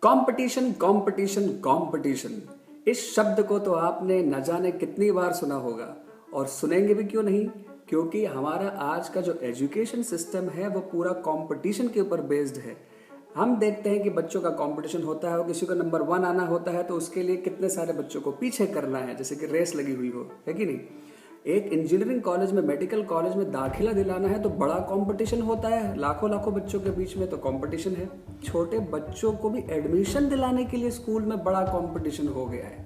Competition competition competition, इस शब्द को तो आपने न जाने कितनी बार सुना होगा और सुनेंगे भी क्यों नहीं, क्योंकि हमारा आज का जो एजुकेशन सिस्टम है वो पूरा कंपटीशन के ऊपर बेस्ड है। हम देखते हैं कि बच्चों का कंपटीशन होता है और किसी को नंबर 1 आना होता है तो उसके लिए कितने सारे बच्चों को पीछे करना है, जैसे कि रेस लगी हुई हो, है कि नहीं। एक इंजीनियरिंग कॉलेज में, मेडिकल कॉलेज में दाखिला दिलाना है तो बड़ा कंपटीशन होता है, लाखों लाखों बच्चों के बीच में तो कंपटीशन है। छोटे बच्चों को भी एडमिशन दिलाने के लिए स्कूल में बड़ा कंपटीशन हो गया है।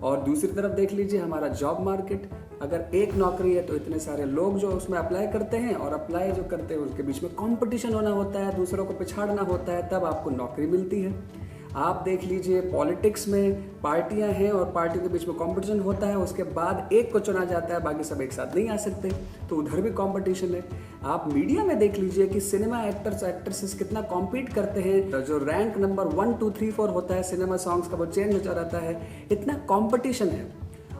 और दूसरी तरफ देख लीजिए हमारा जॉब मार्केट, अगर एक नौकरी है तो इतने सारे लोग जो उसमें अप्लाई करते हैं और अप्लाई जो करते हैं उसके बीच में कंपटीशन होना होता है, दूसरों को पिछाड़ना होता है, तब आपको नौकरी मिलती है। आप देख लीजिए पॉलिटिक्स में पार्टियां हैं और पार्टियों के बीच में कंपटीशन होता है, उसके बाद एक को चुना जाता है, बाकी सब एक साथ नहीं आ सकते, तो उधर भी कंपटीशन है। आप मीडिया में देख लीजिए कि सिनेमा एक्टर्स एक्ट्रेसेस कितना कॉम्पीट करते हैं, जो रैंक नंबर 1 2 3 4 होता है सिनेमा सॉन्ग्स का वो चेंज होता रहता है, इतना कॉम्पिटिशन है।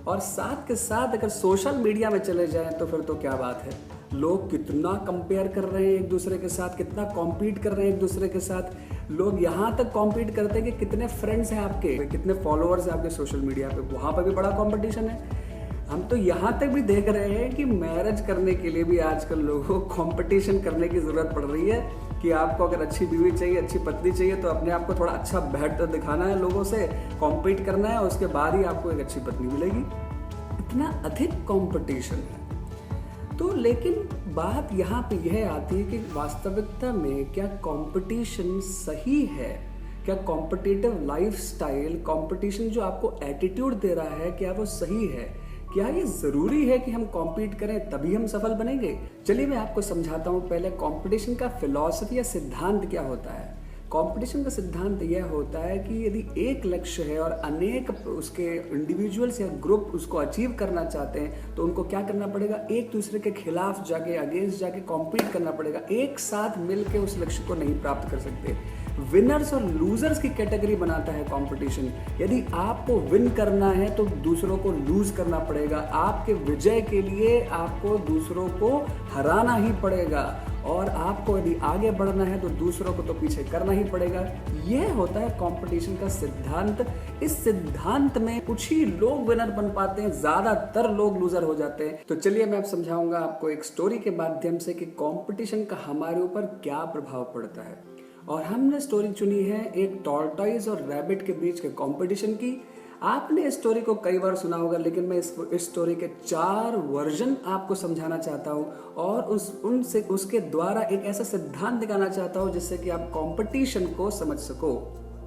और साथ के साथ अगर सोशल मीडिया में चले जाएं तो फिर तो क्या बात है, लोग कितना कंपेयर कर रहे हैं एक दूसरे के साथ, कितना कॉम्पीट कर रहे हैं एक दूसरे के साथ। लोग यहाँ तक कॉम्पीट करते हैं कि कितने फ्रेंड्स हैं आपके, कितने फॉलोअर्स हैं आपके सोशल मीडिया पे, वहाँ पर भी बड़ा कॉम्पिटिशन है। हम तो यहाँ तक भी देख रहे हैं कि मैरिज करने के लिए भी आजकल लोगों को कॉम्पिटिशन करने की ज़रूरत पड़ रही है कि आपको अगर अच्छी बीवी चाहिए, अच्छी पत्नी चाहिए तो अपने आप को थोड़ा अच्छा बेहतर दिखाना है, लोगों से कॉम्पीट करना है, उसके बाद ही आपको एक अच्छी पत्नी मिलेगी। इतना अधिक कंपटीशन है। तो लेकिन बात यहाँ पे यह आती है कि वास्तविकता में क्या कंपटीशन सही है? क्या कॉम्पिटिटिव लाइफस्टाइल, कंपटीशन जो आपको एटीट्यूड दे रहा है, क्या वो सही है? क्या ये ज़रूरी है कि हम कॉम्पीट करें तभी हम सफल बनेंगे? चलिए मैं आपको समझाता हूँ पहले कंपटीशन का फिलॉसफी या सिद्धांत क्या होता है। कंपटीशन का सिद्धांत यह होता है कि यदि एक लक्ष्य है और अनेक उसके इंडिविजुअल्स या ग्रुप उसको अचीव करना चाहते हैं तो उनको क्या करना पड़ेगा, एक दूसरे के खिलाफ जाके, अगेंस्ट जाके कॉम्पीट करना पड़ेगा। एक साथ मिलके उस लक्ष्य को नहीं प्राप्त कर सकते। विनर्स और लूजर्स की कैटेगरी बनाता है कंपटीशन। यदि आपको विन करना है तो दूसरों को लूज करना पड़ेगा। आपके विजय के लिए आपको दूसरों को हराना ही पड़ेगा और आपको यदि आगे बढ़ना है तो दूसरों को तो पीछे करना ही पड़ेगा। यह होता है कंपटीशन का सिद्धांत। इस सिद्धांत में कुछ ही लोग विनर बन पाते हैं, ज्यादातर लोग लूजर हो जाते हैं। तो चलिए मैं अब समझाऊंगा आपको एक स्टोरी के माध्यम से कि कंपटीशन का हमारे ऊपर क्या प्रभाव पड़ता है। और हमने स्टोरी चुनी है एक टॉर्टॉइज और रैबिट के बीच के कंपटीशन की। आपने इस स्टोरी को कई बार सुना होगा, लेकिन मैं इस स्टोरी के 4 वर्जन आपको समझाना चाहता हूँ और उसके द्वारा एक ऐसा सिद्धांत दिखाना चाहता हूँ जिससे कि आप कंपटीशन को समझ सको।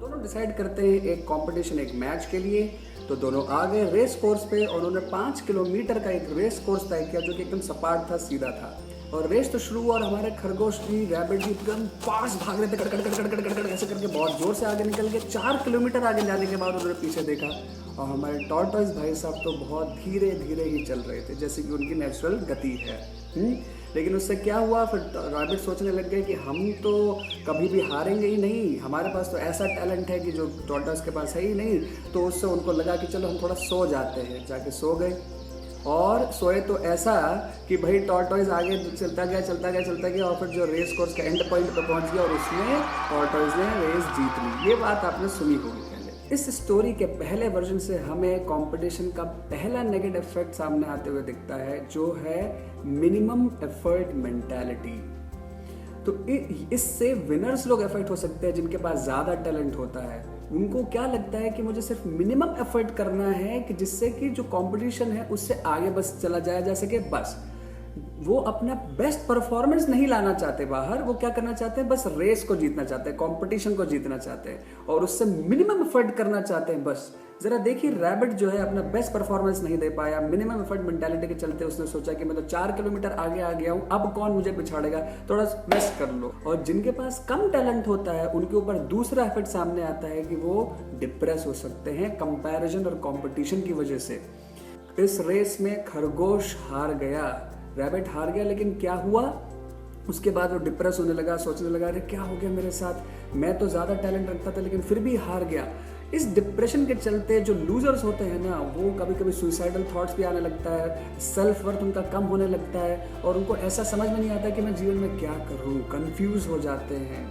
दोनों डिसाइड करते हैं एक कंपटीशन, एक मैच के लिए। तो दोनों आ गए रेस कोर्स पे और उन्होंने 5 किलोमीटर का एक रेस कोर्स तय किया जो कि एकदम सपाट था, सीधा था। और रेस तो शुरू हुआ और हमारे खरगोश जी, रैबिट जी एकदम फास्ट भाग रहे थे, कड़ कड़ कड़ कड़ कड़ कड़ ऐसे करके बहुत जोर से आगे निकल गए। 4 किलोमीटर आगे जाने के बाद उन्होंने पीछे देखा और हमारे टॉर्टॉइस भाई साहब तो बहुत धीरे धीरे ही चल रहे थे, जैसे कि उनकी नेचुरल गति है। लेकिन उससे क्या हुआ, फिर रैबिट सोचने लग गए कि हम तो कभी भी हारेंगे ही नहीं, हमारे पास तो ऐसा टैलेंट है कि जो टॉर्टॉइस के पास है ही नहीं। तो उससे उनको लगा कि चलो हम थोड़ा सो जाते हैं। जाके सो गए और सोए तो ऐसा कि भाई टॉर्टॉइस आगे चलता गया और फिर जो रेस कोर्स का एंड पॉइंट पर पहुंच गया और उसमें टॉर्टॉइस ने रेस जीत ली। ये बात आपने सुनी होगी पहले। इस स्टोरी के पहले वर्जन से हमें कंपटीशन का पहला नेगेटिव इफेक्ट सामने आते हुए दिखता है, जो है मिनिमम एफर्ट मेंटालिटी। तो इससे विनर्स लोग इफेक्ट हो सकते हैं जिनके पास ज़्यादा टैलेंट होता है। उनको क्या लगता है कि मुझे सिर्फ मिनिमम एफर्ट करना है कि जिससे कि जो कंपटीशन है उससे आगे बस चला जाया जा सके। बस वो अपना बेस्ट परफॉर्मेंस नहीं लाना चाहते बाहर, वो क्या करना चाहते हैं, बस रेस को जीतना चाहते हैं, कंपटीशन को जीतना चाहते हैं और उससे मिनिमम एफर्ट करना चाहते हैं। बस जरा देखिए, रैबिट जो है अपना बेस्ट परफॉर्मेंस नहीं दे पाया, मिनिमम एफर्ट मेंटालिटी के चलते उसने सोचा कि मैं तो 4 किलोमीटर आगे आ गया हूँ, अब कौन मुझे पिछाड़ेगा, थोड़ा रेस्ट कर लो। और जिनके पास कम टैलेंट होता है उनके ऊपर दूसरा इफेक्ट सामने आता है कि वो डिप्रेस हो सकते हैं कंपैरिजन और कंपटीशन की वजह से। इस रेस में खरगोश हार गया, रैबिट हार गया, लेकिन क्या हुआ, उसके बाद वो डिप्रेस होने लगा, सोचने लगा अरे क्या हो गया मेरे साथ, मैं तो ज़्यादा टैलेंट रखता था लेकिन फिर भी हार गया। इस डिप्रेशन के चलते जो लूजर्स होते हैं ना, वो कभी कभी सुइसाइडल थॉट्स भी आने लगता है, सेल्फ वर्थ उनका कम होने लगता है और उनको ऐसा समझ में नहीं आता कि मैं जीवन में क्या करूं, कंफ्यूज हो जाते हैं।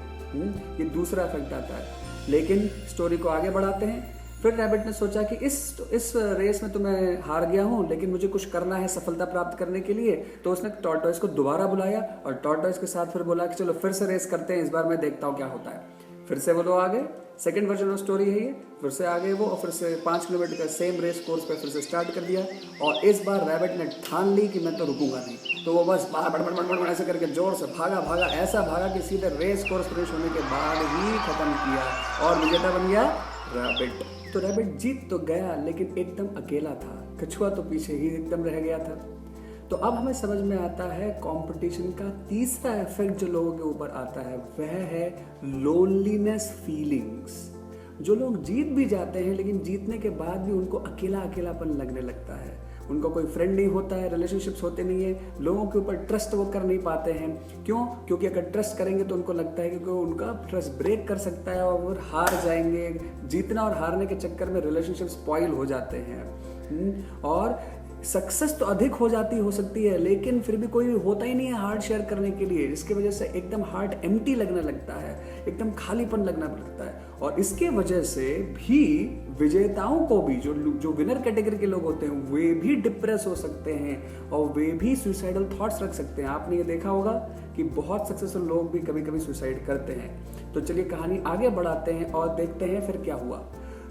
ये दूसरा इफेक्ट आता है। लेकिन स्टोरी को आगे बढ़ाते हैं। फिर रैबिट ने सोचा कि इस रेस में तो मैं हार गया हूँ, लेकिन मुझे कुछ करना है सफलता प्राप्त करने के लिए। तो उसने टॉर्टोइस को दोबारा बुलाया और टॉर्टोइस के साथ फिर बोला कि चलो फिर से रेस करते हैं, इस बार मैं देखता हूँ क्या होता है। फिर से वो लोग आ गए, सेकेंड वर्जन ऑफ स्टोरी है ये। फिर से आ गए वो और फिर से 5 किलोमीटर का सेम रेस कोर्स पे फिर से स्टार्ट कर दिया। और इस बार रैबिट ने ठान ली कि मैं तो रुकूंगा नहीं। तो वो बस बड़ ऐसे करके जोर से भागा, ऐसा भागा कि सीधे रेस कोर्स फिनिश होने के बाद ही खत्म किया और विजेता बन गया रैबिट। तो रैबिट जीत तो गया, लेकिन एकदम अकेला था। कछुआ तो पीछे ही एकदम रह गया था। तो अब हमें समझ में आता है कंपटीशन का तीसरा इफेक्ट जो लोगों के ऊपर आता है वह है लोनलीनेस फीलिंग्स। जो लोग जीत भी जाते हैं लेकिन जीतने के बाद भी उनको अकेलापन लगने लगता है। उनको कोई फ्रेंड नहीं होता है, रिलेशनशिप्स होते नहीं है, लोगों के ऊपर ट्रस्ट वो कर नहीं पाते हैं। क्यों? क्योंकि अगर ट्रस्ट करेंगे तो उनको लगता है कि उनका ट्रस्ट ब्रेक कर सकता है और वो हार जाएंगे। जीतना और हारने के चक्कर में रिलेशनशिप स्पॉइल हो जाते हैं और सक्सेस तो अधिक हो सकती है, लेकिन फिर भी कोई होता ही नहीं है हार्ट शेयर करने के लिए, जिसकी वजह से एकदम हार्ट एम्प्टी लगने लगता है, एकदम खालीपन लगना लगता है। और इसके वजह से भी विजेताओं को भी जो विनर कैटेगरी के लोग होते हैं वे भी डिप्रेस हो सकते हैं और वे भी सुसाइडल थॉट्स रख सकते हैं। आपने ये देखा होगा कि बहुत सक्सेसफुल लोग भी कभी कभी सुसाइड करते हैं। तो चलिए कहानी आगे बढ़ाते हैं और देखते हैं फिर क्या हुआ।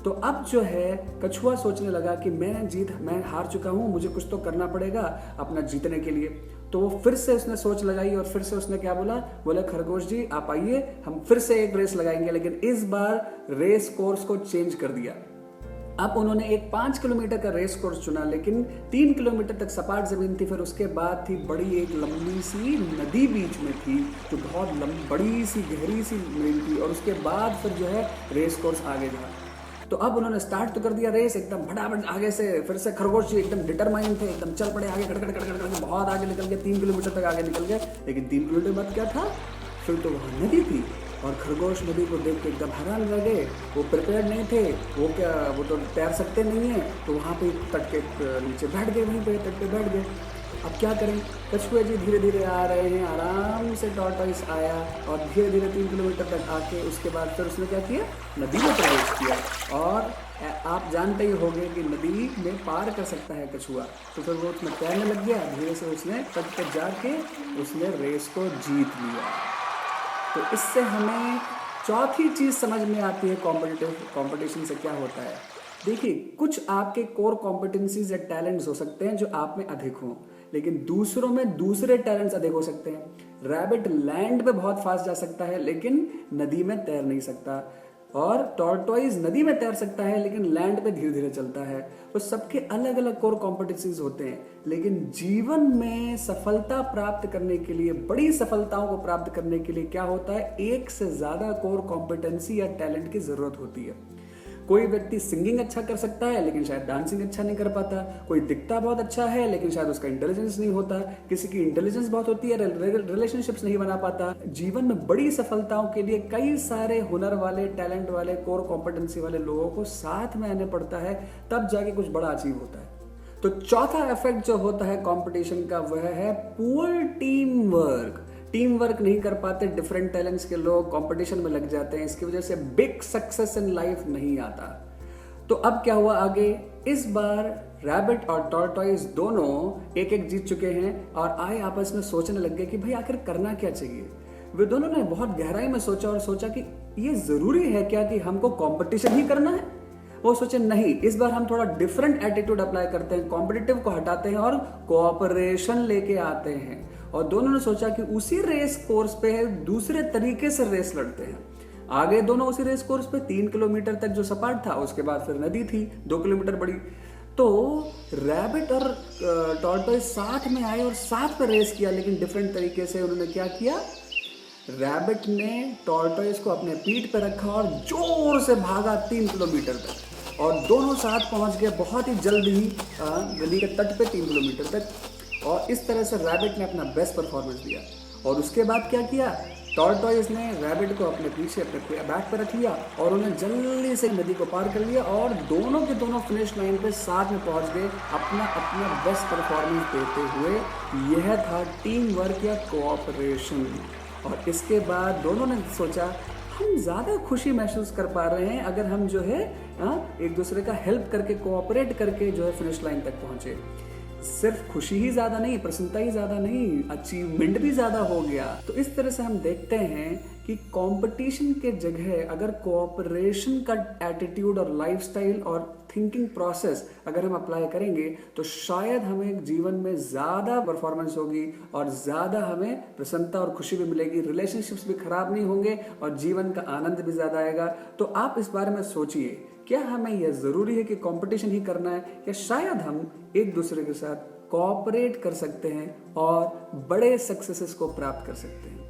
तो अब जो है कछुआ सोचने लगा कि मैं हार चुका हूं, मुझे कुछ तो करना पड़ेगा अपना जीतने के लिए। तो वो फिर से उसने सोच लगाई और फिर से उसने क्या बोला खरगोश जी आप आइए, हम फिर से एक रेस लगाएंगे। लेकिन इस बार रेस कोर्स को चेंज कर दिया। अब उन्होंने एक 5 किलोमीटर का रेस कोर्स चुना, लेकिन 3 किलोमीटर तक सपाट जमीन थी। फिर उसके बाद थी बड़ी एक लंबी सी नदी बीच में थी जो बहुत बड़ी सी गहरी सी नदी थी। और उसके बाद फिर जो है रेस कोर्स आगे जा। तो अब उन्होंने स्टार्ट तो कर दिया रेस एकदम फटाफट आगे से। फिर से खरगोश जी एकदम डिटरमाइंड थे, एकदम चल पड़े आगे, कड़ बहुत आगे निकल गए, 3 किलोमीटर तक आगे निकल गए। लेकिन 3 किलोमीटर बाद क्या था, फिर तो वहाँ नदी थी और खरगोश नदी को देख के एकदम हैरान रह गए। वो प्रिपेयर नहीं थे, वो तो तैर सकते नहीं है। तो वहाँ पे तट के नीचे बैठ गए, वहीं पे तट पे बैठ गए। अब क्या करें? कछुए जी धीरे धीरे आ रहे हैं, आराम से टॉर्टोइस आया और धीरे धीरे 3 किलोमीटर तक आके उसके बाद फिर उसने क्या किया, नदी में प्रवेश किया। और आप जानते ही होंगे कि नदी में पार कर सकता है कछुआ। तो फिर वो उसमें तैरने लग गया, धीरे से उसने तट पर जाके उसने रेस को जीत लिया। तो इससे हमें चौथी चीज़ समझ में आती है कॉम्पिटिशन से क्या होता है। देखिए, कुछ आपके कोर कॉम्पिटेंसीज या टैलेंट्स हो सकते हैं जो आप में अधिक हों, लेकिन दूसरों में दूसरे टैलेंट्स अधिक हो सकते हैं। रैबिट लैंड पे बहुत फास्ट जा सकता है लेकिन नदी में तैर नहीं सकता, और टॉर्टोइज नदी में तैर सकता है लेकिन लैंड पे धीरे धीरे चलता है। तो सबके अलग अलग कोर कॉम्पिटेंसीज होते हैं, लेकिन जीवन में सफलता प्राप्त करने के लिए, बड़ी सफलताओं को प्राप्त करने के लिए क्या होता है, एक से ज्यादा कोर कॉम्पिटेंसी या टैलेंट की जरूरत होती है। कोई व्यक्ति सिंगिंग अच्छा कर सकता है लेकिन शायद डांसिंग अच्छा नहीं कर पाता। कोई दिखता बहुत अच्छा है लेकिन शायद उसका इंटेलिजेंस नहीं होता। किसी की इंटेलिजेंस बहुत होती है, रिलेशनशिप्स नहीं बना पाता। जीवन में बड़ी सफलताओं के लिए कई सारे हुनर वाले, टैलेंट वाले, कोर कॉम्पिटेंसी वाले लोगों को साथ में आने पड़ता है, तब जाके कुछ बड़ा अचीव होता है। तो चौथा इफेक्ट जो होता है कंपटीशन का वह है पुअर टीम वर्क नहीं कर पाते डिफरेंट टैलेंट्स के लोग, कंपटीशन में लग जाते हैं। इसकी वजह से बिग सक्सेस इन लाइफ नहीं आता। तो अब क्या हुआ आगे, इस बार रैबिट और टॉर्टोइस दोनों एक जीत चुके हैं और आए आपस में सोचने लग गए कि भाई आखिर करना क्या चाहिए। वे दोनों ने बहुत गहराई में सोचा कि ये जरूरी है क्या कि हमको कंपटीशन ही करना है। वो सोचे नहीं, इस बार हम थोड़ा डिफरेंट एटीट्यूड अप्लाई करते हैं, कॉम्पिटिटिव को हटाते हैं और कोऑपरेशन लेके आते हैं। और दोनों ने सोचा कि उसी रेस कोर्स पे दूसरे तरीके से रेस लड़ते हैं। आगे दोनों उसी रेस कोर्स पे 3 किलोमीटर तक जो सपाट था, उसके बाद फिर नदी थी 2 किलोमीटर बड़ी। तो रैबिट और टॉर्टोइस साथ में आए और साथ में रेस किया, लेकिन डिफरेंट तरीके से। उन्होंने क्या किया, रैबिट ने टॉर्टोइस को अपने पीठ पे रखा और जोर से भागा 3 किलोमीटर तक, और दोनों साथ पहुंच गए बहुत ही जल्द ही नदी के तट पे 3 किलोमीटर तक। और इस तरह से रैबिट ने अपना बेस्ट परफॉर्मेंस दिया। और उसके बाद क्या किया, टॉर्टोइस ने रैबिट को अपने पीछे अपने बैक पर रख लिया और उन्हें जल्दी से नदी को पार कर लिया, और दोनों के दोनों फिनिश लाइन पे साथ में पहुंच गए अपना बेस्ट परफॉर्मेंस देते हुए। यह था टीम वर्क या कोऑपरेशन। और इसके बाद दोनों ने सोचा हम ज़्यादा खुशी महसूस कर पा रहे हैं अगर हम जो है एक दूसरे का हेल्प करके कोऑपरेट करके जो है फिनिश लाइन तक पहुंचे। सिर्फ खुशी ही ज्यादा नहीं, प्रसन्नता ही ज्यादा नहीं, अचीवमेंट भी ज्यादा हो गया। तो इस तरह से हम देखते हैं कि कंपटीशन के जगह अगर कोऑपरेशन का एटीट्यूड और लाइफस्टाइल और थिंकिंग प्रोसेस अगर हम अप्लाई करेंगे तो शायद हमें जीवन में ज़्यादा परफॉर्मेंस होगी और ज़्यादा हमें प्रसन्नता और खुशी भी मिलेगी, रिलेशनशिप्स भी खराब नहीं होंगे और जीवन का आनंद भी ज़्यादा आएगा। तो आप इस बारे में सोचिए, क्या हमें यह ज़रूरी है कि कंपटीशन ही करना है, या शायद हम एक दूसरे के साथ कोऑपरेट कर सकते हैं और बड़े सक्सेसेस को प्राप्त कर सकते हैं।